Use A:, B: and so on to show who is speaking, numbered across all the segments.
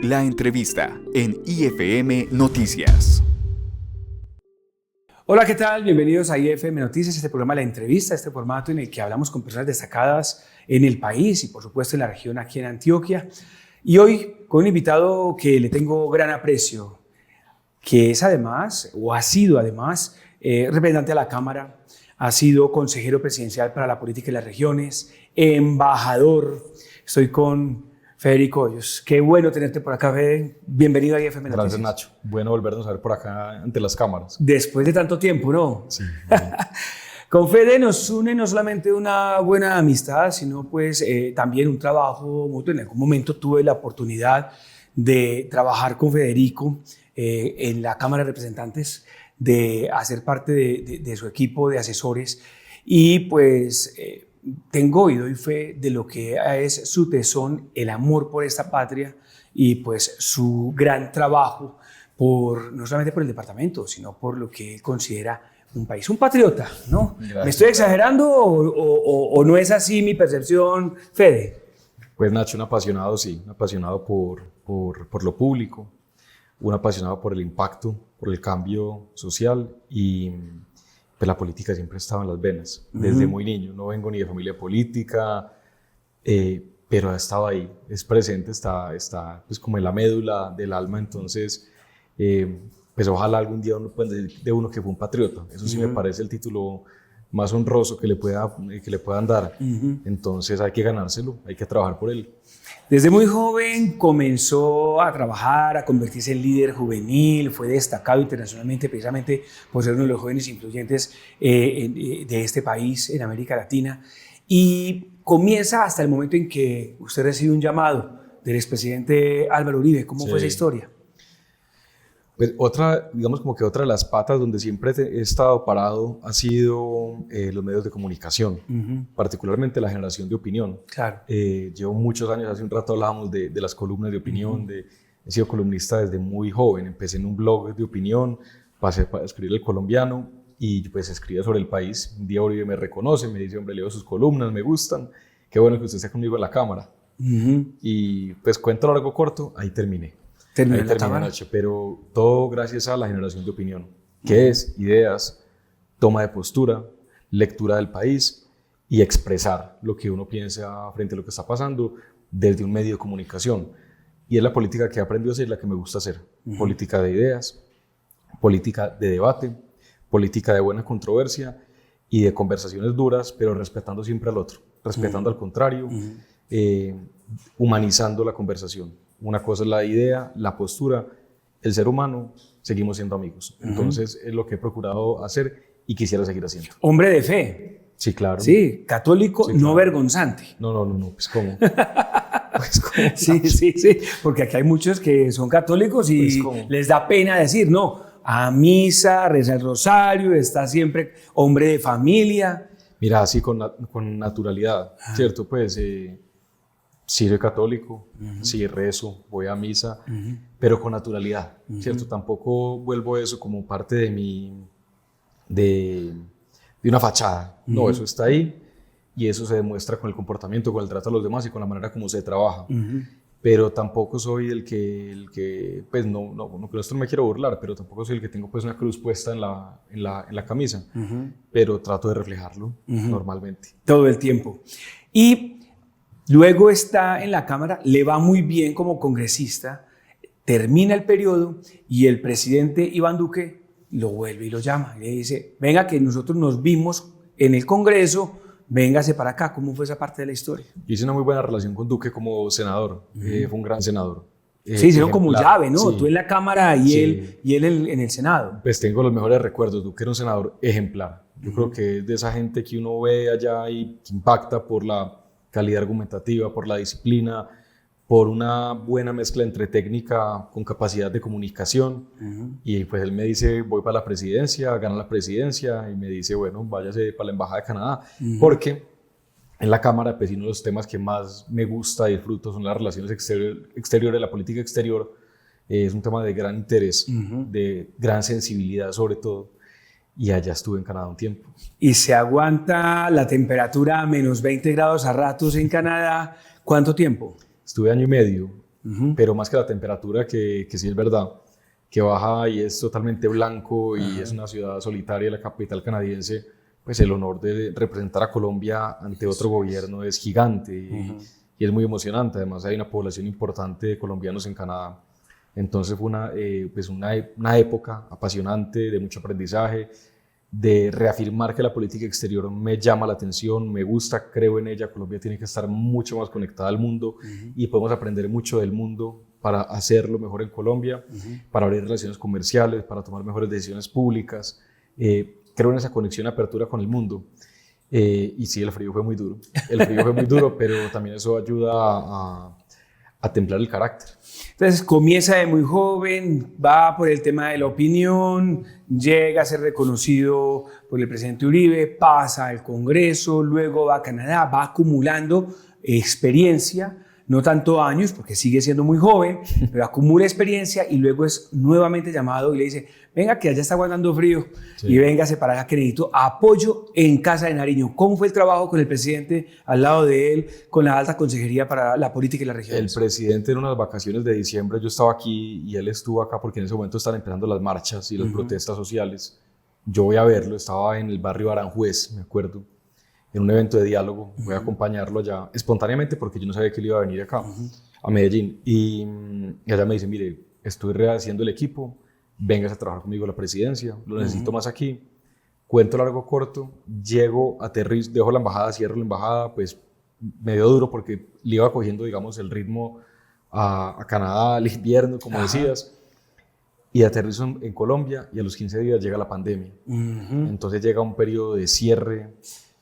A: La entrevista en IFM Noticias.
B: Hola, ¿qué tal? Bienvenidos a IFM Noticias, este programa La Entrevista, este formato en el que hablamos con personas destacadas en el país y por supuesto en la región aquí en Antioquia. Y hoy con un invitado que le tengo gran aprecio, que es además, o ha sido además, representante de la Cámara, ha sido consejero presidencial para la política de las regiones, embajador. Estoy con Federico Hoyos. Qué bueno tenerte por acá, Fede. Bienvenido a IFM Noticias.
C: Gracias, Nacho. Bueno volvernos a ver por acá ante las cámaras.
B: Después de tanto tiempo, ¿no?
C: Sí.
B: Con Fede nos une no solamente una buena amistad, sino pues también un trabajo mutuo. En algún momento tuve la oportunidad de trabajar con Federico en la Cámara de Representantes, de hacer parte de su equipo de asesores y pues tengo y doy fe de lo que es su tesón, el amor por esta patria y pues su gran trabajo no solamente por el departamento, sino por lo que él considera un país, un patriota, ¿no?
C: Gracias.
B: ¿Me estoy exagerando o no es así mi percepción, Fede?
C: Pues Nacho, un apasionado, sí, un apasionado por lo público, un apasionado por el impacto, por el cambio social y pues la política siempre estaba en las venas, desde muy niño. No vengo ni de familia política, pero ha estado ahí, es presente, está pues como en la médula del alma. Entonces, pues ojalá algún día uno pueda decir de uno que fue un patriota. Eso sí me parece el título más honroso que le puedan dar. Entonces hay que ganárselo, hay que trabajar por él.
B: Desde muy joven comenzó a trabajar, a convertirse en líder juvenil, fue destacado internacionalmente precisamente por ser uno de los jóvenes influyentes de este país en América Latina, y comienza hasta el momento en que usted recibe un llamado del expresidente Álvaro Uribe. ¿Cómo fue esa historia?
C: Pues digamos como que otra de las patas donde siempre he estado parado ha sido los medios de comunicación, particularmente la generación de opinión.
B: Claro.
C: Llevo muchos años, hace un rato hablábamos de las columnas de opinión, he sido columnista desde muy joven, empecé en un blog de opinión, pasé a escribir El Colombiano y pues escribía sobre el país. Un día Uribe me reconoce, me dice: hombre, leo sus columnas, me gustan, qué bueno que usted esté conmigo en la Cámara. Y pues cuento largo corto, ahí terminé. Terminé Nacho, pero todo gracias a la generación de opinión, que es ideas, toma de postura, lectura del país y expresar lo que uno piensa frente a lo que está pasando desde un medio de comunicación. Y es la política que he aprendido a hacer, la que me gusta hacer. Política de ideas, política de debate, política de buena controversia y de conversaciones duras, pero respetando siempre al otro, respetando al contrario, humanizando la conversación. Una cosa es la idea, la postura, el ser humano, seguimos siendo amigos. Entonces es lo que he procurado hacer y quisiera seguir haciendo.
B: Hombre de fe.
C: Sí, claro.
B: Sí, católico, sí, claro. No vergonzante.
C: No, pues ¿cómo?
B: Sí, porque aquí hay muchos que son católicos y les da pena decir, no, a misa, reza el rosario, está siempre hombre de familia.
C: Mira, así con naturalidad, ¿cierto? Pues sí soy católico, sí rezo, voy a misa, pero con naturalidad, ¿cierto? Tampoco vuelvo eso como parte de una fachada. No, eso está ahí y eso se demuestra con el comportamiento, con el trato a los demás y con la manera como se trabaja. Pero tampoco soy el que pues no con esto no me quiero burlar, pero tampoco soy el que tengo pues una cruz puesta en la camisa, pero trato de reflejarlo normalmente.
B: Todo el tiempo. Y luego está en la Cámara, le va muy bien como congresista, termina el periodo y el presidente Iván Duque lo vuelve y lo llama y le dice: venga, que nosotros nos vimos en el Congreso, véngase para acá. ¿Cómo fue esa parte de la historia?
C: Yo hice una muy buena relación con Duque como senador, fue un gran senador.
B: Sí, hicieron como llave, ¿no? Sí. Tú en la Cámara y él en el Senado.
C: Pues tengo los mejores recuerdos. Duque era un senador ejemplar. Yo creo que es de esa gente que uno ve allá y que impacta por la calidad argumentativa, por la disciplina, por una buena mezcla entre técnica con capacidad de comunicación. Y pues él me dice: voy para la presidencia, gana la presidencia, y me dice: bueno, váyase para la Embajada de Canadá, porque en la Cámara, pues uno de los temas que más me gusta y disfruto son las relaciones exteriores, la política exterior. Es un tema de gran interés, de gran sensibilidad sobre todo. Y allá estuve en Canadá un tiempo.
B: ¿Y se aguanta la temperatura a menos 20 grados a ratos en Canadá? ¿Cuánto tiempo?
C: Estuve año y medio pero más que la temperatura, que sí es verdad, que baja y es totalmente blanco y es una ciudad solitaria, la capital canadiense, pues el honor de representar a Colombia ante otro gobierno es gigante y es muy emocionante. Además hay una población importante de colombianos en Canadá. Entonces fue una época apasionante, de mucho aprendizaje, de reafirmar que la política exterior me llama la atención, me gusta, creo en ella. Colombia tiene que estar mucho más conectada al mundo y podemos aprender mucho del mundo para hacerlo mejor en Colombia, para abrir relaciones comerciales, para tomar mejores decisiones públicas. Creo en esa conexión y apertura con el mundo. Y sí, el frío fue muy duro. El frío fue muy duro, pero también eso ayuda a templar el carácter.
B: Entonces comienza de muy joven, va por el tema de la opinión, llega a ser reconocido por el presidente Uribe, pasa al Congreso, luego va a Canadá, va acumulando experiencia, no tanto años, porque sigue siendo muy joven, pero acumula experiencia y luego es nuevamente llamado y le dice, venga que allá está aguantando frío y véngase para acá que necesito apoyo en Casa de Nariño. ¿Cómo fue el trabajo con el presidente al lado de él, con la alta consejería para la política y la región?
C: El presidente en unas vacaciones de diciembre, yo estaba aquí y él estuvo acá porque en ese momento estaban empezando las marchas y las protestas sociales. Yo voy a verlo, estaba en el barrio Aranjuez, me acuerdo, en un evento de diálogo, voy a acompañarlo allá espontáneamente porque yo no sabía que él iba a venir acá, a Medellín. Y allá me dice, mire, estoy rehaciendo el equipo, vengas a trabajar conmigo a la presidencia, lo necesito más aquí. Cuento largo corto, llego, aterrizo, dejo la embajada, cierro la embajada, pues medio duro porque le iba cogiendo, digamos, el ritmo a Canadá, al invierno, como decías. Y aterrizo en Colombia y a los 15 días llega la pandemia. Entonces llega un periodo de cierre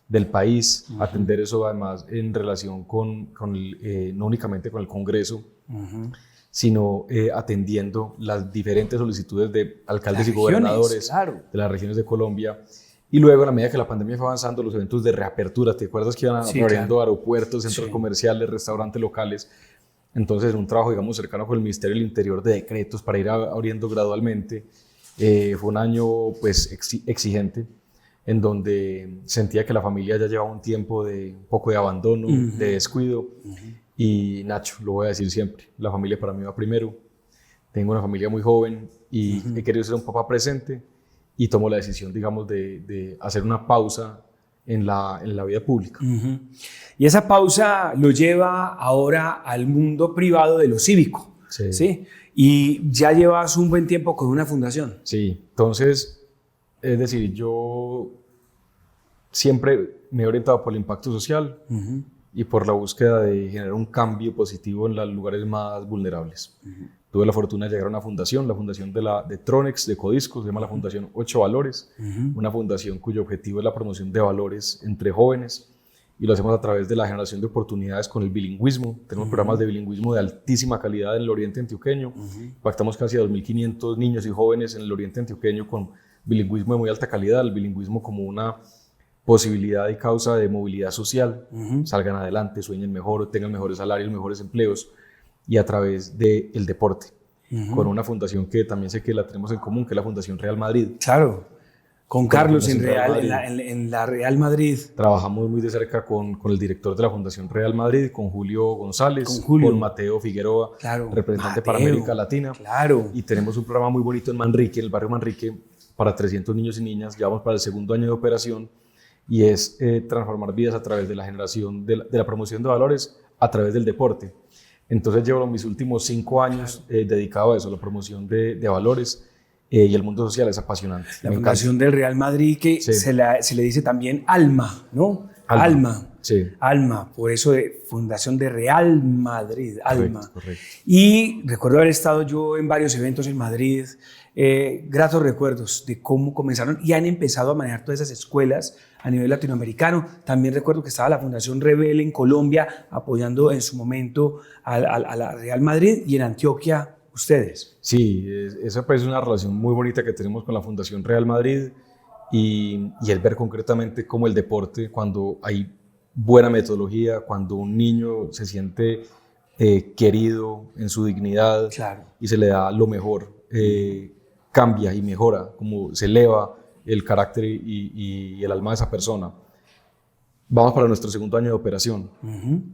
C: del país, atender eso además en relación no únicamente con el Congreso, sino atendiendo las diferentes solicitudes de alcaldes y gobernadores de las regiones de Colombia. Y luego, a la medida que la pandemia fue avanzando, los eventos de reapertura, ¿te acuerdas que iban abriendo aeropuertos, centros comerciales, restaurantes locales? Entonces, un trabajo, digamos, cercano con el Ministerio del Interior de decretos para ir abriendo gradualmente. Fue un año, pues, exigente, en donde sentía que la familia ya llevaba un tiempo de un poco de abandono, de descuido. Y Nacho, lo voy a decir siempre, la familia para mí va primero. Tengo una familia muy joven y he querido ser un papá presente y tomo la decisión, digamos, de hacer una pausa en la vida pública.
B: Y esa pausa lo lleva ahora al mundo privado de lo cívico. ¿Sí? Y ya llevas un buen tiempo con una fundación.
C: Sí, entonces, es decir, yo siempre me he orientado por el impacto social y por la búsqueda de generar un cambio positivo en los lugares más vulnerables. Tuve la fortuna de llegar a una fundación, la fundación de Tronex, de Codisco, se llama la Fundación 8 Valores, una fundación cuyo objetivo es la promoción de valores entre jóvenes, y lo hacemos a través de la generación de oportunidades con el bilingüismo. Tenemos programas de bilingüismo de altísima calidad en el oriente antioqueño, impactamos casi a 2.500 niños y jóvenes en el oriente antioqueño con bilingüismo de muy alta calidad, el bilingüismo como una posibilidad y causa de movilidad social, salgan adelante, sueñen mejor, tengan mejores salarios, mejores empleos, y a través del deporte, con una fundación que también sé que la tenemos en común, que es la Fundación Real Madrid.
B: Claro, con Carlos en la Real Madrid.
C: Trabajamos muy de cerca con el director de la Fundación Real Madrid, con Julio González, con Mateo Figueroa, representante para América Latina. Y tenemos un programa muy bonito en Manrique, en el barrio Manrique, para 300 niños y niñas, ya vamos para el segundo año de operación, y es transformar vidas a través de la generación, de la promoción de valores a través del deporte. Entonces llevo mis últimos 5 años dedicado a eso, a la promoción de valores, y el mundo social es apasionante.
B: La Fundación del Real Madrid, que se le dice también Alma, ¿no? Alma.
C: Sí.
B: Alma, por eso de Fundación de Real Madrid, Alma.
C: Correcto.
B: Y recuerdo haber estado yo en varios eventos en Madrid, gratos recuerdos de cómo comenzaron y han empezado a manejar todas esas escuelas a nivel latinoamericano. También recuerdo que estaba la Fundación Rebel en Colombia apoyando en su momento a la Real Madrid, y en Antioquia ustedes.
C: Sí, esa pues es una relación muy bonita que tenemos con la Fundación Real Madrid, y el ver concretamente cómo el deporte, cuando hay buena metodología, cuando un niño se siente querido en su dignidad y se le da lo mejor, cambia y mejora, como se eleva el carácter y el alma de esa persona. Vamos para nuestro segundo año de operación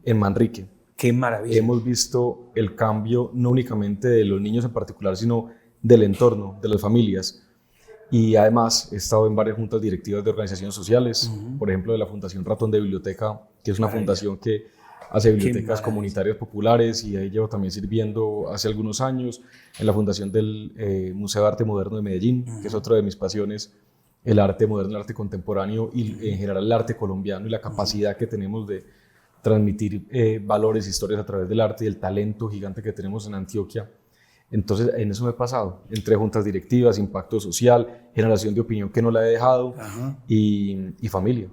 C: en Manrique.
B: Qué maravilla.
C: Hemos visto el cambio no únicamente de los niños en particular, sino del entorno, de las familias. Y además he estado en varias juntas directivas de organizaciones sociales, por ejemplo de la Fundación Ratón de Biblioteca, que es una fundación que hace bibliotecas comunitarias populares, y ahí llevo también sirviendo hace algunos años, en la fundación del Museo de Arte Moderno de Medellín, que es otra de mis pasiones, el arte moderno, el arte contemporáneo y en general el arte colombiano y la capacidad que tenemos de transmitir valores, historias a través del arte y el talento gigante que tenemos en Antioquia. Entonces, en eso me he pasado, entre juntas directivas, impacto social, generación de opinión que no la he dejado y familia.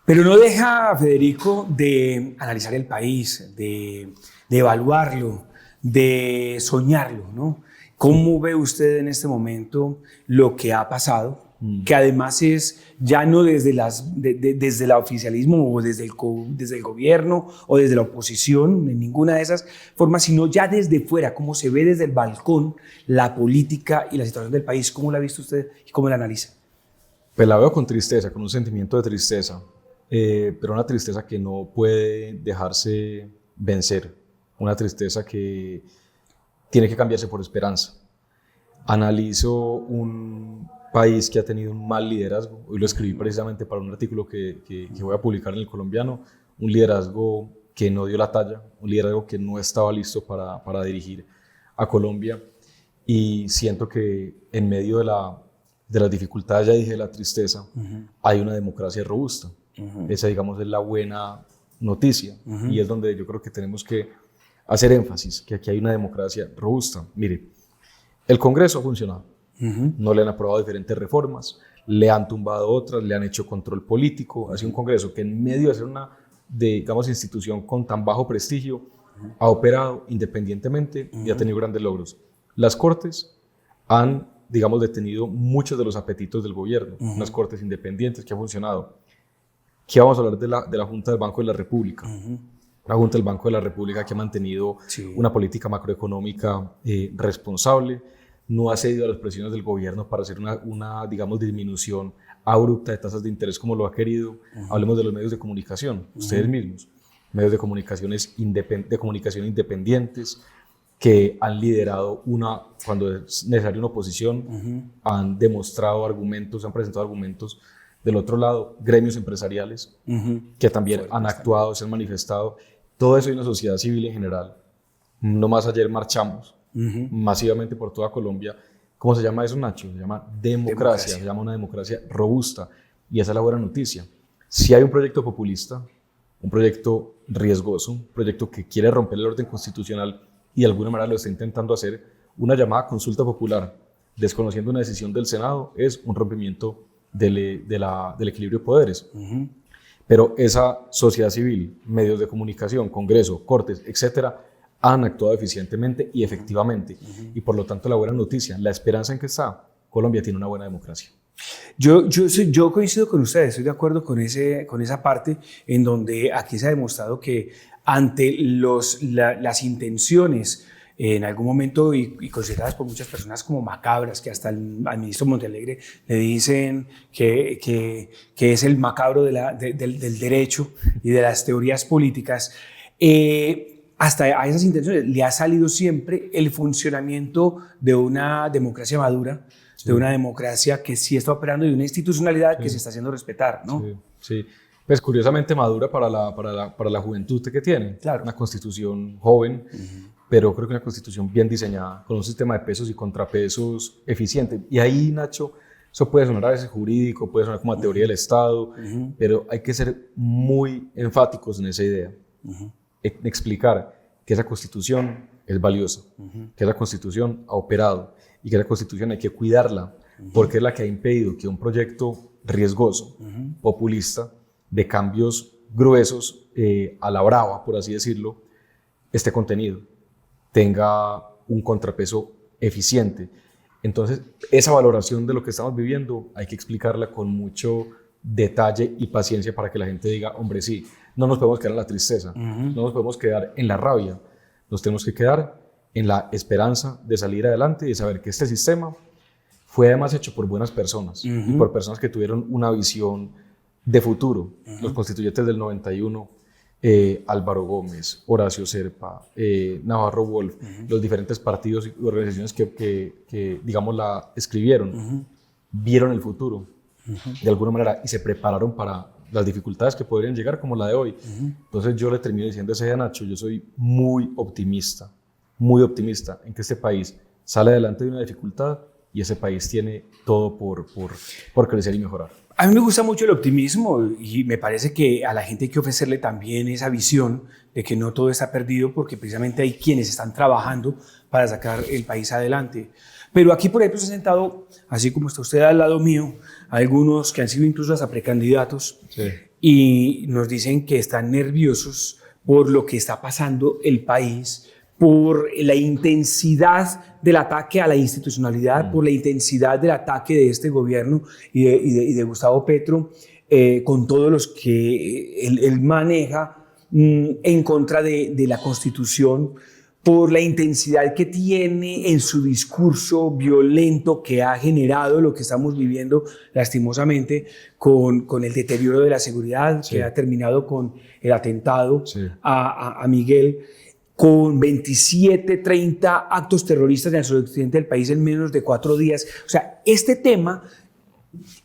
B: Pero no deja, Federico, de analizar el país, de evaluarlo, de soñarlo, ¿no? ¿Cómo ve usted en este momento lo que ha pasado? Que además es ya no desde el oficialismo o desde el gobierno o desde la oposición, en ninguna de esas formas, sino ya desde fuera, cómo se ve desde el balcón la política y la situación del país. ¿Cómo la ha visto usted y cómo la analiza?
C: Pues la veo con tristeza, con un sentimiento de tristeza, pero una tristeza que no puede dejarse vencer, una tristeza que tiene que cambiarse por esperanza. Analizo un país que ha tenido un mal liderazgo. Hoy lo escribí precisamente para un artículo que voy a publicar en El Colombiano. Un liderazgo que no dio la talla, un liderazgo que no estaba listo para dirigir a Colombia. Y siento que en medio de las dificultades, ya dije, de la tristeza, hay una democracia robusta. Esa, digamos, es la buena noticia. Y es donde yo creo que tenemos que hacer énfasis, que aquí hay una democracia robusta. Mire, el Congreso ha funcionado. No le han aprobado diferentes reformas, le han tumbado otras, le han hecho control político. Ha sido un Congreso que en medio de ser una, digamos, institución con tan bajo prestigio, ha operado independientemente y ha tenido grandes logros. Las Cortes han, digamos, detenido muchos de los apetitos del gobierno, unas Cortes independientes que han funcionado. ¿Qué vamos a hablar de la Junta del Banco de la República? La Junta del Banco de la República que ha mantenido una política macroeconómica responsable, no ha cedido a las presiones del gobierno para hacer una digamos, disminución abrupta de tasas de interés como lo ha querido. Hablemos de los medios de comunicación, ustedes mismos, medios de comunicación independientes que han liderado cuando es necesaria una oposición, han demostrado argumentos, han presentado argumentos. Del otro lado, gremios empresariales que también han actuado, se han manifestado. Todo eso hay una sociedad civil en general. No más ayer marchamos masivamente por toda Colombia. ¿Cómo se llama eso, Nacho? Se llama democracia, se llama una democracia robusta, y esa es la buena noticia. Si hay un proyecto populista, un proyecto riesgoso, un proyecto que quiere romper el orden constitucional y de alguna manera lo está intentando hacer, una llamada consulta popular, desconociendo una decisión del Senado, es un rompimiento del equilibrio de poderes. Pero esa sociedad civil, medios de comunicación, Congreso, Cortes, etcétera, han actuado eficientemente y efectivamente. Y por lo tanto, la buena noticia, la esperanza en que está, Colombia tiene una buena democracia.
B: Yo coincido con ustedes, estoy de acuerdo con esa parte en donde aquí se ha demostrado que ante las intenciones en algún momento y consideradas por muchas personas como macabras, que hasta al ministro Montealegre le dicen que es el macabro del derecho y de las teorías políticas, hasta a esas intenciones le ha salido siempre el funcionamiento de una democracia madura, de una democracia que sí está operando y de una institucionalidad que se está haciendo respetar, ¿no?
C: Sí. Pues curiosamente madura para la juventud que tiene.
B: Claro.
C: Una constitución joven, pero creo que una constitución bien diseñada, con un sistema de pesos y contrapesos eficiente. Y ahí, Nacho, eso puede sonar a veces jurídico, puede sonar como a teoría del Estado, pero hay que ser muy enfáticos en esa idea. Explicar que esa constitución es valiosa, que esa constitución ha operado y que esa constitución hay que cuidarla, porque es la que ha impedido que un proyecto riesgoso, populista, de cambios gruesos, a la brava, por así decirlo, esté contenido, tenga un contrapeso eficiente. Entonces, esa valoración de lo que estamos viviendo hay que explicarla con mucho detalle y paciencia para que la gente diga, hombre, sí, no nos podemos quedar en la tristeza, no nos podemos quedar en la rabia, nos tenemos que quedar en la esperanza de salir adelante y de saber que este sistema fue además hecho por buenas personas y por personas que tuvieron una visión de futuro. Los constituyentes del 91 Álvaro Gómez, Horacio Serpa, Navarro Wolf, los diferentes partidos y organizaciones que digamos, la escribieron, vieron el futuro de alguna manera y se prepararon para las dificultades que podrían llegar como la de hoy. Entonces yo le termino diciendo ese día a Nacho, yo soy muy optimista en que este país sale adelante de una dificultad y ese país tiene todo por crecer y mejorar.
B: A mí me gusta mucho el optimismo y me parece que a la gente hay que ofrecerle también esa visión de que no todo está perdido porque precisamente hay quienes están trabajando para sacar el país adelante. Pero aquí, por ejemplo, se han sentado, así como está usted al lado mío, algunos que han sido incluso hasta precandidatos y nos dicen que están nerviosos por lo que está pasando el país, por la intensidad del ataque a la institucionalidad, por la intensidad del ataque de este gobierno y de Gustavo Petro, con todos los que él maneja en contra de la Constitución, por la intensidad que tiene en su discurso violento que ha generado lo que estamos viviendo lastimosamente con el deterioro de la seguridad, que ha terminado con el atentado a Miguel, con 27, 30 actos terroristas en el suroccidente del país en menos de 4 días. O sea, este tema,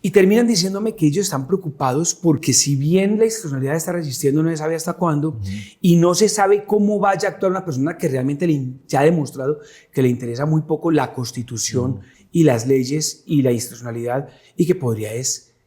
B: y terminan diciéndome que ellos están preocupados porque si bien la institucionalidad está resistiendo, no se sabe hasta cuándo, y no se sabe cómo vaya a actuar una persona que realmente ya ha demostrado que le interesa muy poco la Constitución y las leyes y la institucionalidad, y que podría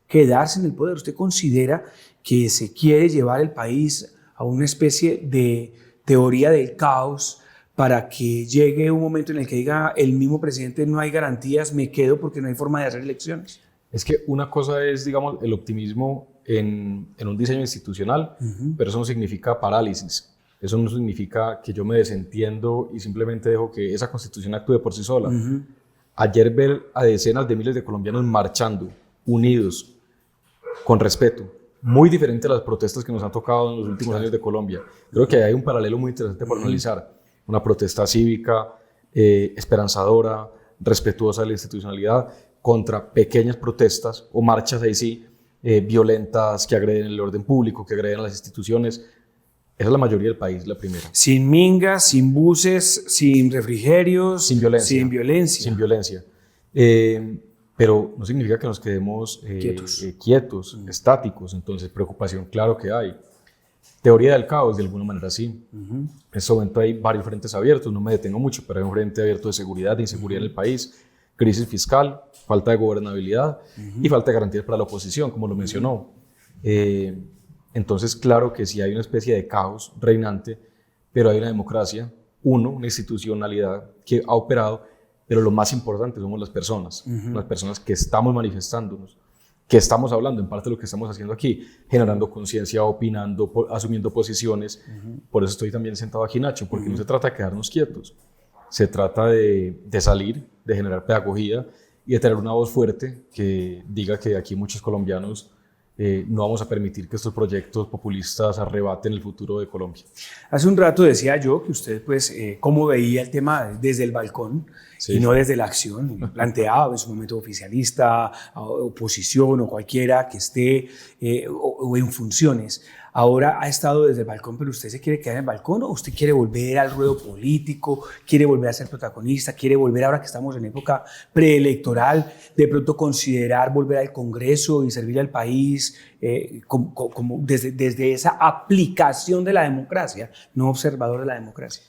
B: quedarse en el poder. ¿Usted considera que se quiere llevar el país a una especie de teoría del caos para que llegue un momento en el que diga el mismo presidente no hay garantías, me quedo porque no hay forma de hacer elecciones?
C: Es que una cosa es, digamos, el optimismo en un diseño institucional, pero eso no significa parálisis. Eso no significa que yo me desentiendo y simplemente dejo que esa constitución actúe por sí sola. Ayer ver a decenas de miles de colombianos marchando, unidos, con respeto, muy diferente a las protestas que nos han tocado en los últimos años de Colombia. Creo que hay un paralelo muy interesante por analizar. Una protesta cívica, esperanzadora, respetuosa de la institucionalidad, contra pequeñas protestas o marchas ahí sí, violentas, que agreden el orden público, que agreden a las instituciones. Esa es la mayoría del país, la primera.
B: Sin mingas, sin buses, sin refrigerios,
C: sin violencia.
B: Sin violencia.
C: Sin violencia. Pero no significa que nos quedemos quietos, estáticos. Entonces, preocupación, claro que hay. Teoría del caos, de alguna manera sí. En este momento hay varios frentes abiertos, no me detengo mucho, pero hay un frente abierto de seguridad, de inseguridad en el país, crisis fiscal, falta de gobernabilidad y falta de garantías para la oposición, como lo mencionó. Entonces, claro que sí hay una especie de caos reinante, pero hay una democracia, una institucionalidad que ha operado, pero lo más importante somos las personas que estamos manifestándonos, que estamos hablando, en parte de lo que estamos haciendo aquí, generando conciencia, opinando, asumiendo posiciones. Por eso estoy también sentado aquí, Nacho, porque no se trata de quedarnos quietos, se trata de salir, de generar pedagogía y de tener una voz fuerte que diga que aquí muchos colombianos no vamos a permitir que estos proyectos populistas arrebaten el futuro de Colombia.
B: Hace un rato decía yo que usted, pues, cómo veía el tema desde el balcón y no desde la acción. Planteaba en su momento oficialista, oposición o cualquiera que esté o en funciones. Ahora ha estado desde el balcón, pero ¿usted se quiere quedar en el balcón o usted quiere volver al ruedo político, quiere volver a ser protagonista, quiere volver, ahora que estamos en época preelectoral, de pronto considerar volver al Congreso y servir al país como desde esa aplicación de la democracia, no observador de la democracia?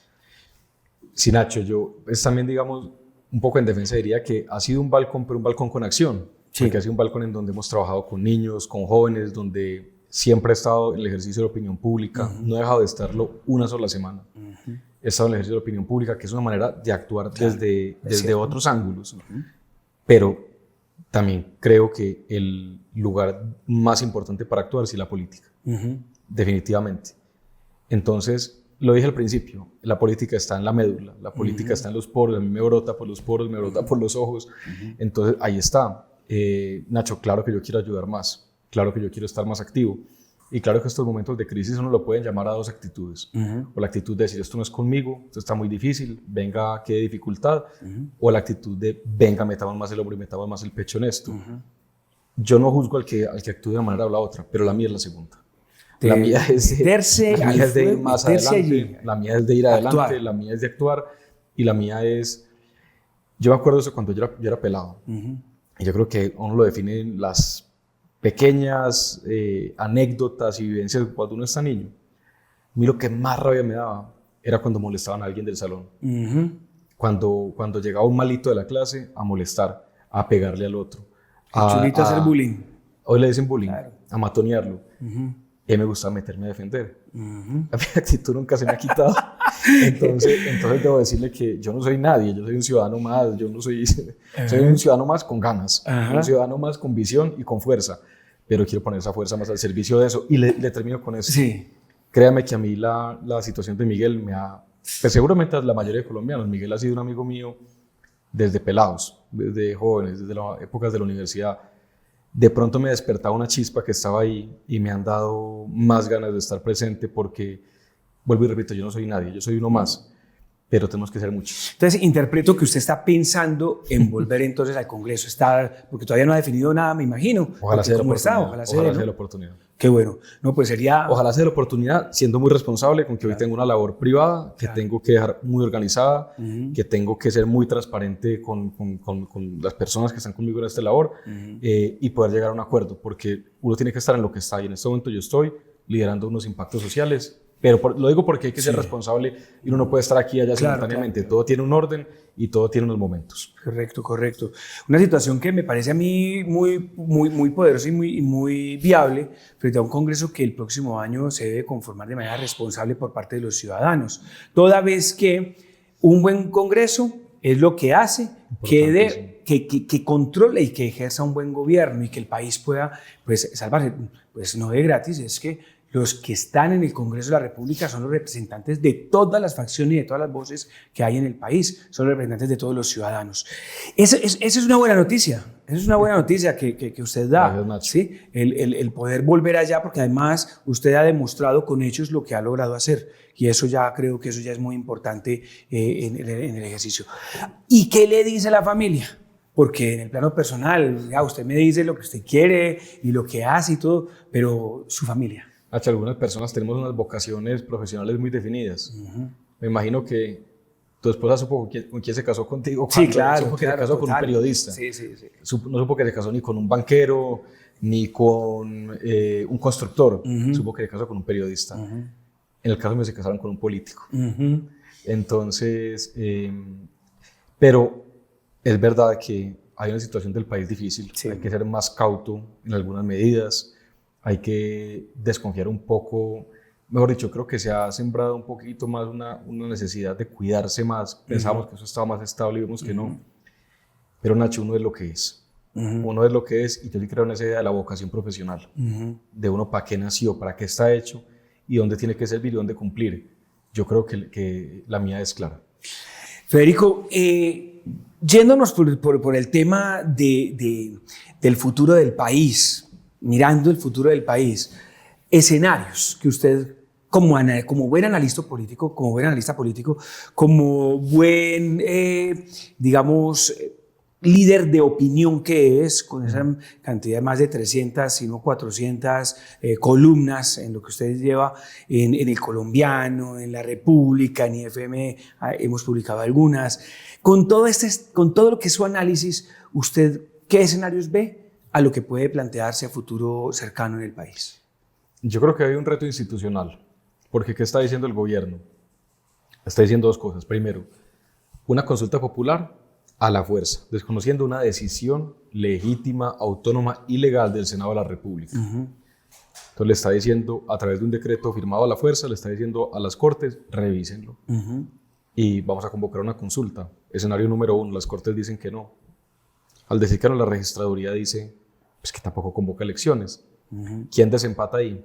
C: Sí, Nacho, yo también, digamos, un poco en defensa diría que ha sido un balcón, pero un balcón con acción, porque ha sido un balcón en donde hemos trabajado con niños, con jóvenes, donde siempre he estado en el ejercicio de la opinión pública, no he dejado de estarlo una sola semana. He estado en el ejercicio de la opinión pública, que es una manera de actuar desde otros ángulos, pero también creo que el lugar más importante para actuar es la política, definitivamente. Entonces, lo dije al principio, la política está en la médula, la política está en los poros, a mí me brota por los poros, me brota por los ojos, entonces ahí está. Nacho, claro que yo quiero ayudar más. Claro que yo quiero estar más activo y claro que estos momentos de crisis uno lo pueden llamar a dos actitudes, o la actitud de decir esto no es conmigo, esto está muy difícil, venga, qué dificultad, o la actitud de venga, metamos más el hombro y metamos más el pecho en esto. Yo no juzgo al que actúe de una manera o la otra, pero la mía es la segunda. La mía es de ir más adelante,
B: allí,
C: la mía es de ir adelante,
B: actuar.
C: la mía es de actuar y la mía es... Yo me acuerdo de eso cuando yo era pelado. Y yo creo que uno lo define en las pequeñas anécdotas y vivencias cuando uno está niño. A mí lo que más rabia me daba era cuando molestaban a alguien del salón. Cuando llegaba un malito de la clase a molestar, a pegarle al otro.
B: Chulito hacer bullying.
C: Hoy le dicen bullying,
B: Claro.
C: a matonearlo. Y me gustaba meterme a defender. Mi actitud nunca se me ha quitado. Entonces debo decirle que yo no soy nadie, yo soy un ciudadano más, yo no soy, soy un ciudadano más con ganas, un ciudadano más con visión y con fuerza, pero quiero poner esa fuerza más al servicio de eso y le termino con eso.
B: Sí.
C: Créame que a mí la situación de Miguel me ha, pues seguramente a la mayoría de colombianos, Miguel ha sido un amigo mío desde pelados, desde jóvenes, desde las épocas de la universidad. De pronto me despertaba una chispa que estaba ahí y me han dado más ganas de estar presente porque, vuelvo y repito, yo no soy nadie, yo soy uno más, pero tenemos que ser muchos.
B: Entonces, interpreto que usted está pensando en volver entonces al Congreso, porque todavía no ha definido nada, me imagino.
C: Ojalá sea la oportunidad.
B: Ojalá sea
C: la oportunidad.
B: Qué bueno. No, pues sería...
C: Ojalá sea la oportunidad, siendo muy responsable con que hoy tengo una labor privada, que tengo que dejar muy organizada, que tengo que ser muy transparente con las personas que están conmigo en esta labor y poder llegar a un acuerdo, porque uno tiene que estar en lo que está y en este momento yo estoy liderando unos impactos sociales, pero lo digo porque hay que ser responsable y uno no puede estar aquí y allá simultáneamente. Todo tiene un orden y todo tiene unos momentos.
B: Correcto, correcto. Una situación que me parece a mí muy poderosa y muy viable frente a un Congreso que el próximo año se debe conformar de manera responsable por parte de los ciudadanos. Toda vez que un buen Congreso es lo que hace que controle y que ejerza un buen gobierno y que el país pueda pues, salvarse. Pues no de gratis, es que los que están en el Congreso de la República son los representantes de todas las facciones y de todas las voces que hay en el país, son los representantes de todos los ciudadanos. Esa es una buena noticia, esa es una buena noticia que usted da, ¿sí? El poder volver allá, porque además usted ha demostrado con hechos lo que ha logrado hacer, y eso ya creo que eso ya es muy importante en el ejercicio. ¿Y qué le dice la familia? Porque en el plano personal, ya usted me dice lo que usted quiere y lo que hace y todo, pero su familia.
C: Algunas personas tenemos unas vocaciones profesionales muy definidas. Me imagino que tu esposa supo con quién se casó contigo.
B: Sí, claro.
C: Supo que se casó con un periodista.
B: Sí.
C: No supo que se casó ni con un banquero, ni con un constructor. Supo que se casó con un periodista. En el caso mío se casaron con un político. Entonces, pero es verdad que hay una situación del país difícil. Sí. Hay que ser más cauto en algunas medidas. Hay que desconfiar un poco, mejor dicho, creo que se ha sembrado un poquito más una necesidad de cuidarse más. Pensábamos que eso estaba más estable y vemos que no. Pero Nacho, uno es lo que es. Uno es lo que es y yo sí creo en esa idea de la vocación profesional. De uno para qué nació, para qué está hecho y dónde tiene que servir y dónde cumplir. Yo creo que la mía es clara.
B: Federico, yéndonos por el tema del futuro del país, mirando el futuro del país, escenarios que usted, como buen analista político, como buen, digamos, líder de opinión que es, con esa cantidad de más de 300, si no 400 columnas en lo que usted lleva en El Colombiano, en La República, en IFM, hemos publicado algunas. Con todo lo que es su análisis, ¿usted qué escenarios ve a lo que puede plantearse a futuro cercano en el país?
C: Yo creo que hay un reto institucional, porque ¿qué está diciendo el gobierno? Está diciendo dos cosas. Primero, una consulta popular a la fuerza, desconociendo una decisión legítima, autónoma y legal del Senado de la República. Entonces le está diciendo, a través de un decreto firmado a la fuerza, le está diciendo a las Cortes, revísenlo. Y vamos a convocar una consulta. Escenario número 1, las Cortes dicen que no. Al decir que no, la registraduría dice pues que tampoco convoca elecciones. ¿Quién desempata ahí?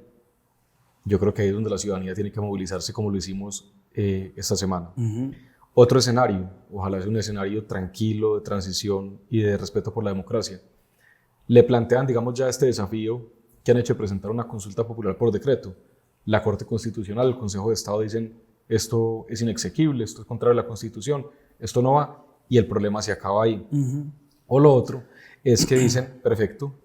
C: Yo creo que ahí es donde la ciudadanía tiene que movilizarse como lo hicimos esta semana. Otro escenario, ojalá sea un escenario tranquilo, de transición y de respeto por la democracia. Le plantean, digamos, ya este desafío que han hecho de presentar una consulta popular por decreto. La Corte Constitucional, el Consejo de Estado dicen esto es inexequible, esto es contrario a la Constitución, esto no va y el problema se acaba ahí. O lo otro es que dicen, perfecto,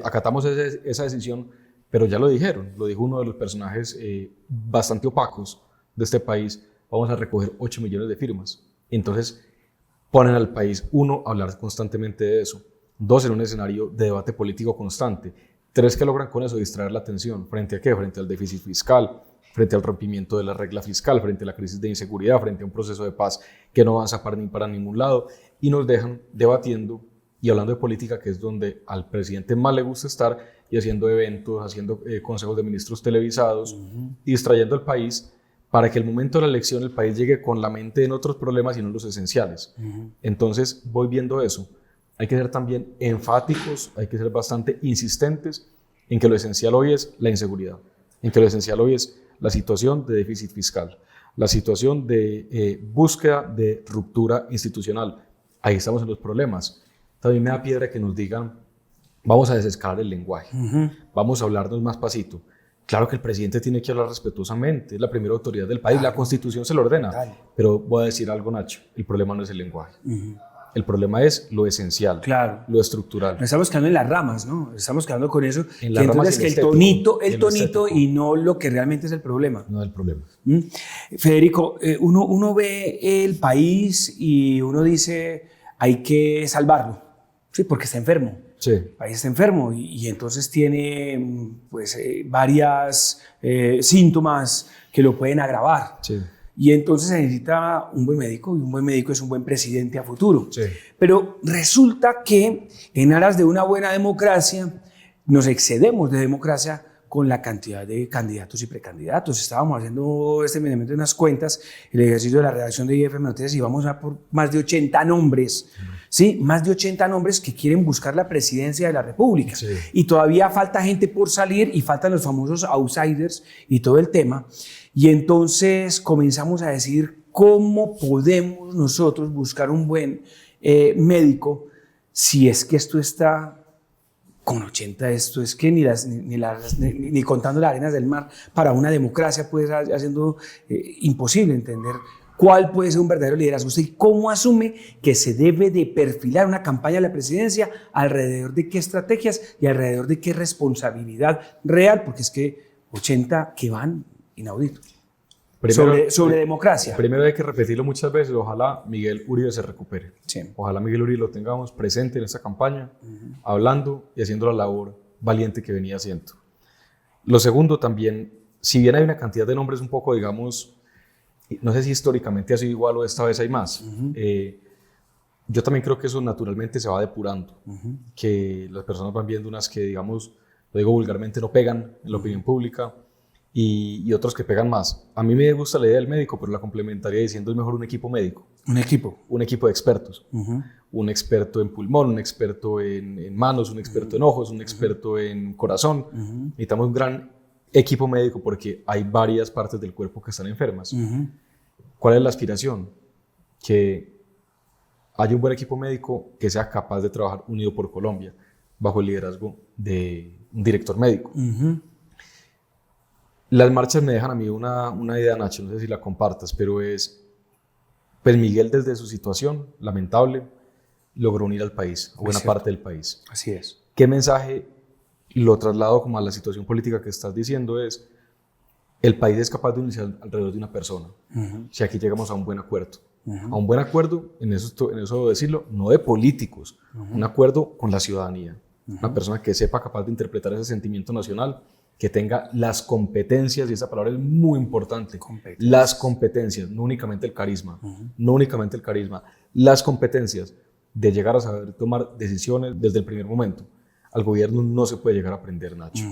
C: acatamos esa decisión, pero ya lo dijeron, lo dijo uno de los personajes bastante opacos de este país, vamos a recoger 8 millones de firmas. Entonces ponen al país, uno, a hablar constantemente de eso, dos, en un escenario de debate político constante, tres, que logran con eso distraer la atención. ¿Frente a qué? Frente al déficit fiscal, frente al rompimiento de la regla fiscal, frente a la crisis de inseguridad, frente a un proceso de paz que no avanza para ningún lado, y nos dejan debatiendo y hablando de política, que es donde al presidente más le gusta estar, y haciendo eventos, haciendo consejos de ministros televisados, y distrayendo al país para que el momento de la elección el país llegue con la mente en otros problemas y no en los esenciales. Entonces voy viendo eso. Hay que ser también enfáticos, hay que ser bastante insistentes en que lo esencial hoy es la inseguridad, en que lo esencial hoy es la situación de déficit fiscal, la situación de búsqueda de ruptura institucional. Ahí estamos en los problemas. También me da piedra que nos digan, vamos a desescalar el lenguaje, vamos a hablarnos más pasito. Claro que el presidente tiene que hablar respetuosamente, es la primera autoridad del país, la Constitución se lo ordena. Pero voy a decir algo, Nacho, el problema no es el lenguaje. El problema es lo esencial, lo estructural.
B: Nos estamos quedando en las ramas, ¿no? Estamos quedando con eso.
C: En las ramas,
B: que el tonito y no lo que realmente es el problema.
C: No es el problema.
B: Federico, uno ve el país y uno dice, hay que salvarlo, sí, porque está enfermo.
C: Sí.
B: El país está enfermo y entonces tiene pues, varias síntomas que lo pueden agravar.
C: Sí.
B: Y entonces se necesita un buen médico, y un buen médico es un buen presidente a futuro.
C: Sí.
B: Pero resulta que en aras de una buena democracia nos excedemos de democracia con la cantidad de candidatos y precandidatos. Estábamos haciendo de unas cuentas, el ejercicio de la redacción de IFM Noticias, y vamos a por más de 80 nombres, ¿sí? Más de 80 nombres que quieren buscar la presidencia de la República.
C: Sí.
B: Y todavía falta gente por salir y faltan los famosos outsiders y todo el tema. Y entonces comenzamos a decir cómo podemos nosotros buscar un buen médico si es que esto está con 80, esto es que ni contando las arenas del mar para una democracia puede ser haciendo imposible entender cuál puede ser un verdadero liderazgo. ¿Usted cómo asume que se debe de perfilar una campaña de la presidencia? ¿Alrededor de qué estrategias y alrededor de qué responsabilidad real? Porque es que 80 que van inaudito. Sobre democracia.
C: Primero hay que repetirlo muchas veces. Ojalá Miguel Uribe se recupere.
B: Sí.
C: Ojalá Miguel Uribe lo tengamos presente en esta campaña, hablando y haciendo la labor valiente que venía haciendo. Lo segundo también, si bien hay una cantidad de nombres un poco, digamos, no sé si históricamente ha sido igual o esta vez hay más, yo también creo que eso naturalmente se va depurando, que las personas van viendo unas que, digamos, lo digo vulgarmente, no pegan en la opinión pública, y otros que pegan más. A mí me gusta la idea del médico, pero la complementaría diciendo es mejor un equipo médico. Un equipo de expertos. Un experto en pulmón, un experto en manos, un experto en ojos, un experto en corazón. Necesitamos un gran equipo médico porque hay varias partes del cuerpo que están enfermas. ¿Cuál es la aspiración? Que haya un buen equipo médico que sea capaz de trabajar unido por Colombia, bajo el liderazgo de un director médico. Las marchas me dejan a mí una idea, Nacho, no sé si la compartas, pero es, pues Miguel desde su situación lamentable logró unir al país, a buena parte del país.
B: Así es.
C: ¿Qué mensaje lo traslado como a la situación política que estás diciendo? Es, el país es capaz de unirse alrededor de una persona, si aquí llegamos a un buen acuerdo. A un buen acuerdo, en eso debo decirlo, no de políticos, un acuerdo con la ciudadanía. Una persona que sepa capaz de interpretar ese sentimiento nacional, que tenga las competencias, y esa palabra es muy importante, las competencias, no únicamente el carisma, no únicamente el carisma, las competencias de llegar a saber tomar decisiones desde el primer momento. Al gobierno no se puede llegar a aprender, Nacho,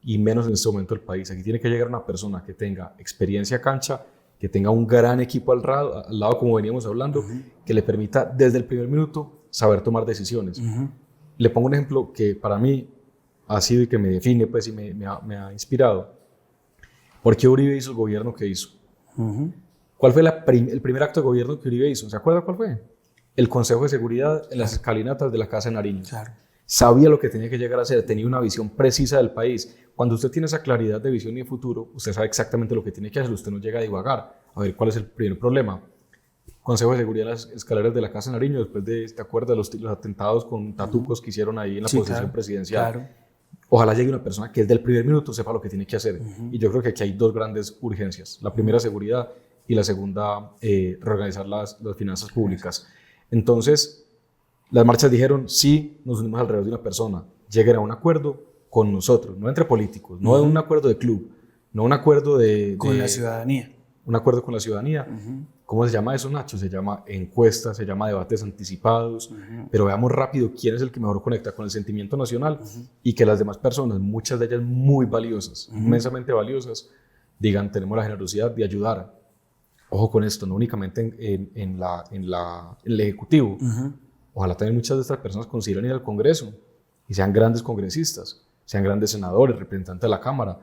C: y menos en este momento del país. Aquí tiene que llegar una persona que tenga experiencia cancha, que tenga un gran equipo al lado como veníamos hablando, que le permita desde el primer minuto saber tomar decisiones. Le pongo un ejemplo que para mí ha sido y que me define, pues, y me ha inspirado. ¿Por qué Uribe hizo el gobierno que hizo? ¿Cuál fue el primer acto de gobierno que Uribe hizo? ¿Se acuerda cuál fue? El Consejo de Seguridad en las escalinatas de la Casa de Nariño. Claro. Sabía lo que tenía que llegar a hacer, tenía una visión precisa del país. Cuando usted tiene esa claridad de visión y de futuro, usted sabe exactamente lo que tiene que hacer, usted no llega a divagar. A ver, ¿cuál es el primer problema? Consejo de Seguridad en las escaleras de la Casa de Nariño, después de, ¿te acuerdas? Los atentados con tatucos que hicieron ahí en la posesión presidencial. Claro. ojalá llegue una persona que desde el primer minuto sepa lo que tiene que hacer. Y yo creo que aquí hay dos grandes urgencias. La primera, seguridad, y la segunda, reorganizar las finanzas públicas. Entonces, las marchas dijeron, sí, nos unimos alrededor de una persona, lleguen a un acuerdo con nosotros, no entre políticos, no un acuerdo de club, no un acuerdo
B: con la ciudadanía.
C: Un acuerdo con la ciudadanía. ¿Cómo se llama eso, Nacho? Se llama encuestas, se llama debates anticipados, pero veamos rápido quién es el que mejor conecta con el sentimiento nacional y que las demás personas, muchas de ellas muy valiosas, inmensamente valiosas, digan, tenemos la generosidad de ayudar. Ojo con esto, no únicamente en el Ejecutivo. Ojalá también muchas de estas personas consideren ir al Congreso y sean grandes congresistas, sean grandes senadores, representantes de la Cámara.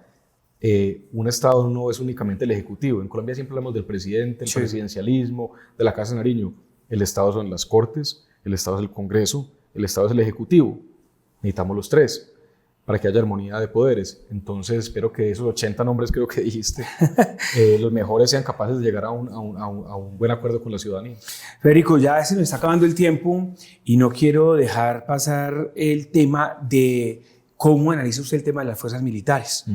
C: Un Estado no es únicamente el Ejecutivo. En Colombia siempre hablamos del presidente, el presidencialismo, de la Casa de Nariño. El Estado son las Cortes, el Estado es el Congreso, el Estado es el Ejecutivo. Necesitamos los tres para que haya armonía de poderes. Entonces espero que esos 80 nombres, creo que dijiste, los mejores sean capaces de llegar a un buen acuerdo con la ciudadanía.
B: Federico, ya se nos está acabando el tiempo y no quiero dejar pasar el tema de cómo analiza usted el tema de las fuerzas militares.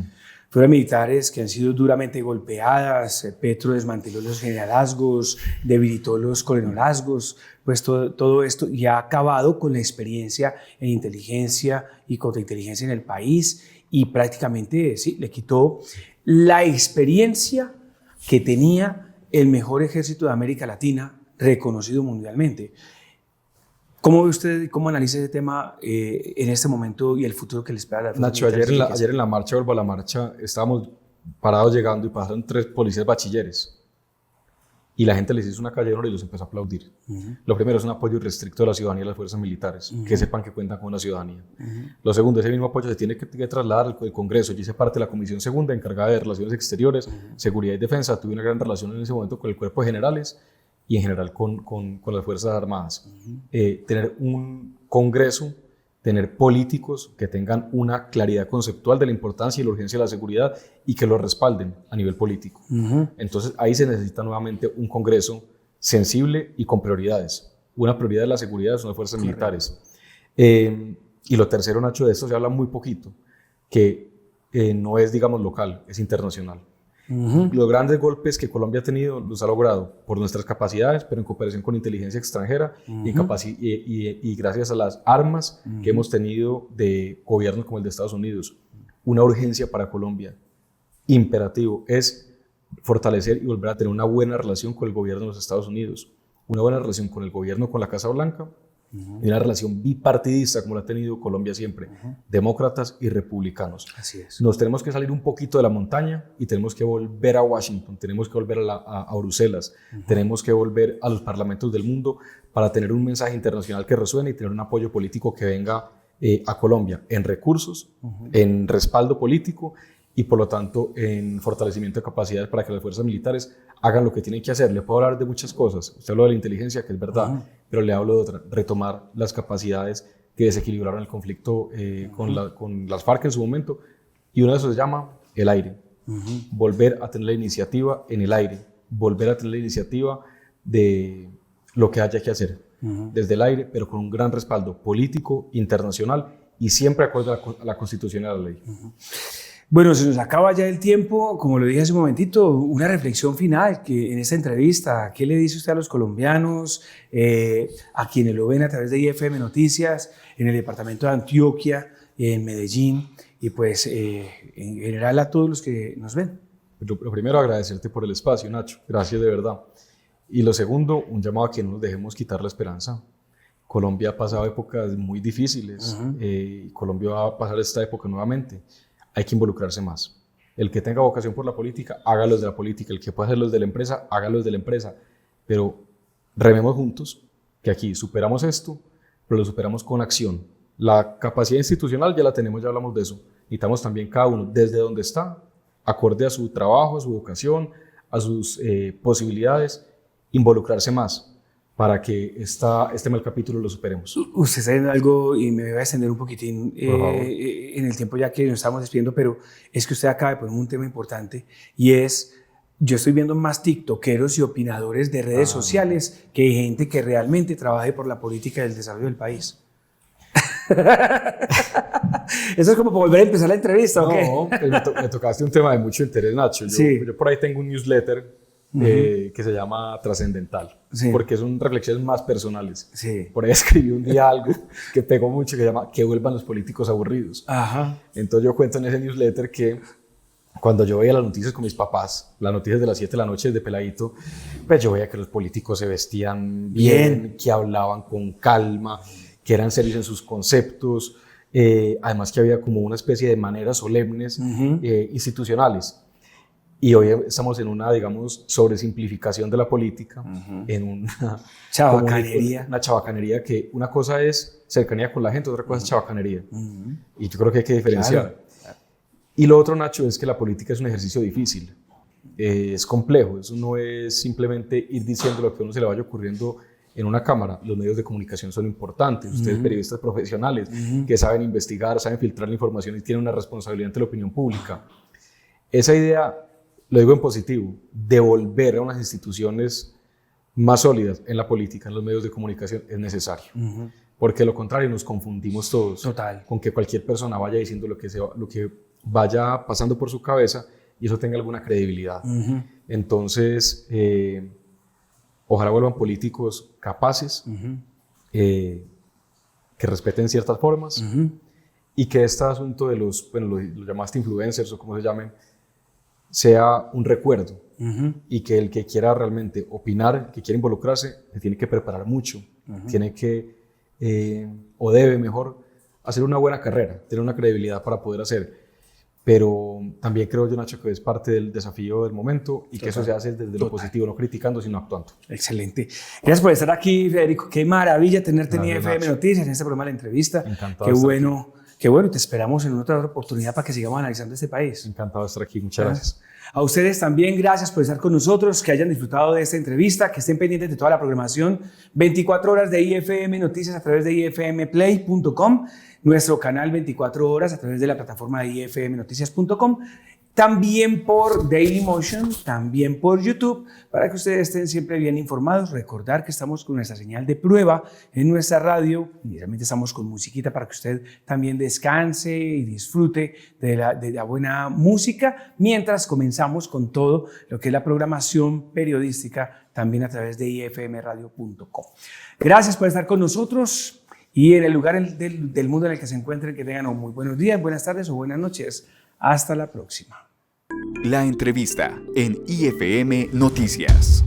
B: Fuerzas militares que han sido duramente golpeadas, Petro desmanteló los generalazgos, debilitó los coronelazgos, pues todo esto y ha acabado con la experiencia en inteligencia y contrainteligencia en el país y prácticamente sí, le quitó la experiencia que tenía el mejor ejército de América Latina, reconocido mundialmente. ¿Cómo ve usted, cómo analiza ese tema en este momento y el futuro que le espera a la
C: Nacho, ayer en la marcha, vuelvo a la marcha, estábamos parados llegando y pasaron 3 policías bachilleres y la gente les hizo una calle de honor y los empezó a aplaudir. Lo primero es un apoyo irrestricto de la ciudadanía y las fuerzas militares, que sepan que cuentan con una ciudadanía. Lo segundo, ese mismo apoyo se tiene que trasladar al Congreso. Yo hice parte de la Comisión Segunda encargada de Relaciones Exteriores, Seguridad y Defensa. Tuve una gran relación en ese momento con el Cuerpo de Generales y en general con las Fuerzas Armadas. Tener un Congreso, tener políticos que tengan una claridad conceptual de la importancia y la urgencia de la seguridad y que lo respalden a nivel político. Entonces ahí se necesita nuevamente un Congreso sensible y con prioridades. Una prioridad de la seguridad son las fuerzas militares. Y lo tercero, Nacho, de esto se habla muy poquito, que no es, digamos, local, es internacional. Los grandes golpes que Colombia ha tenido los ha logrado por nuestras capacidades, pero en cooperación con inteligencia extranjera y gracias a las armas que hemos tenido de gobiernos como el de Estados Unidos. Una urgencia para Colombia, imperativo, es fortalecer y volver a tener una buena relación con el gobierno de los Estados Unidos, una buena relación con el gobierno, con la Casa Blanca, y una relación bipartidista como la ha tenido Colombia siempre, demócratas y republicanos.
B: Así es.
C: Nos tenemos que salir un poquito de la montaña y tenemos que volver a Washington, tenemos que volver a Bruselas, tenemos que volver a los parlamentos del mundo para tener un mensaje internacional que resuene y tener un apoyo político que venga a Colombia en recursos, en respaldo político y por lo tanto en fortalecimiento de capacidades para que las fuerzas militares hagan lo que tienen que hacer. Le puedo hablar de muchas cosas. Usted habló de la inteligencia, que es verdad, pero le hablo de otra, retomar las capacidades que desequilibraron el conflicto con las FARC en su momento, y una de esas se llama el aire. Volver a tener la iniciativa en el aire, volver a tener la iniciativa de lo que haya que hacer desde el aire, pero con un gran respaldo político, internacional y siempre acorde a la Constitución y a la ley.
B: Bueno, se nos acaba ya el tiempo. Como lo dije hace un momentito, una reflexión final que en esta entrevista, ¿qué le dice usted a los colombianos, a quienes lo ven a través de IFM Noticias, en el departamento de Antioquia, en Medellín y pues en general a todos los que nos ven?
C: Lo primero, agradecerte por el espacio, Nacho. Gracias de verdad. Y lo segundo, un llamado a que no nos dejemos quitar la esperanza. Colombia ha pasado épocas muy difíciles. Colombia va a pasar esta época nuevamente. Hay que involucrarse más. El que tenga vocación por la política, hágalo desde la política. El que pueda hacerlo desde la empresa, hágalo desde la empresa. Pero rememos juntos, que aquí superamos esto, pero lo superamos con acción. La capacidad institucional ya la tenemos, ya hablamos de eso. Necesitamos también cada uno, desde donde está, acorde a su trabajo, a su vocación, a sus posibilidades, involucrarse más para que este mal capítulo lo superemos.
B: Usted está diciendo algo y me voy a extender un poquitín en el tiempo ya que nos estamos despidiendo, pero es que usted acaba de poner un tema importante y es, yo estoy viendo más tiktokeros y opinadores de redes sociales que gente que realmente trabaje por la política y el desarrollo del país. Eso es como para volver a empezar la entrevista, ¿o qué?
C: No, pues me tocaste un tema de mucho interés, Nacho. Yo por ahí tengo un newsletter que se llama Trascendental, porque son reflexiones más personales. Por ahí escribí un día algo que pegó mucho, que se llama Que vuelvan los políticos aburridos.
B: Ajá.
C: Entonces yo cuento en ese newsletter que cuando yo veía las noticias con mis papás, las noticias de las 7 de la noche desde peladito, pues yo veía que los políticos se vestían bien, que hablaban con calma, que eran serios en sus conceptos, además que había como una especie de maneras solemnes institucionales. Y hoy estamos en una, digamos, sobresimplificación de la política, en una chabacanería. Una chabacanería que una cosa es cercanía con la gente, otra cosa es chabacanería. Y yo creo que hay que diferenciar. Claro. Y lo otro, Nacho, es que la política es un ejercicio difícil, es complejo, eso no es simplemente ir diciendo lo que a uno se le vaya ocurriendo en una cámara. Los medios de comunicación son importantes, ustedes periodistas profesionales que saben investigar, saben filtrar la información y tienen una responsabilidad ante la opinión pública. Esa idea, lo digo en positivo, de volver a unas instituciones más sólidas en la política, en los medios de comunicación, es necesario. Porque de lo contrario nos confundimos todos.
B: Total.
C: Con que cualquier persona vaya diciendo lo que vaya pasando por su cabeza y eso tenga alguna credibilidad. Entonces, ojalá vuelvan políticos capaces, que respeten ciertas formas y que este asunto de los llamaste influencers o como se llamen, sea un recuerdo y que el que quiera realmente opinar, el que quiera involucrarse, se tiene que preparar mucho, tiene que, o debe mejor, hacer una buena carrera, tener una credibilidad para poder hacer. Pero también creo yo, Nacho, que es parte del desafío del momento y que eso se hace desde lo positivo, no criticando, sino actuando. Excelente.
B: Gracias por estar aquí, Federico. Qué maravilla tenerte en IFM Noticias, en este programa de la entrevista.
C: Encantado.
B: Qué bueno, te esperamos en otra oportunidad para que sigamos analizando este país.
C: Encantado de estar aquí, muchas gracias.
B: A ustedes también, gracias por estar con nosotros, que hayan disfrutado de esta entrevista, que estén pendientes de toda la programación 24 horas de IFM Noticias a través de ifmplay.com, nuestro canal 24 horas a través de la plataforma de ifmnoticias.com, también por Dailymotion, también por YouTube, para que ustedes estén siempre bien informados. Recordar que estamos con nuestra señal de prueba en nuestra radio, y realmente estamos con musiquita para que usted también descanse y disfrute de la buena música, mientras comenzamos con todo lo que es la programación periodística, también a través de ifmradio.com. Gracias por estar con nosotros y en el lugar del mundo en el que se encuentren, que tengan muy buenos días, buenas tardes o buenas noches. Hasta la próxima.
A: La entrevista en IFM Noticias.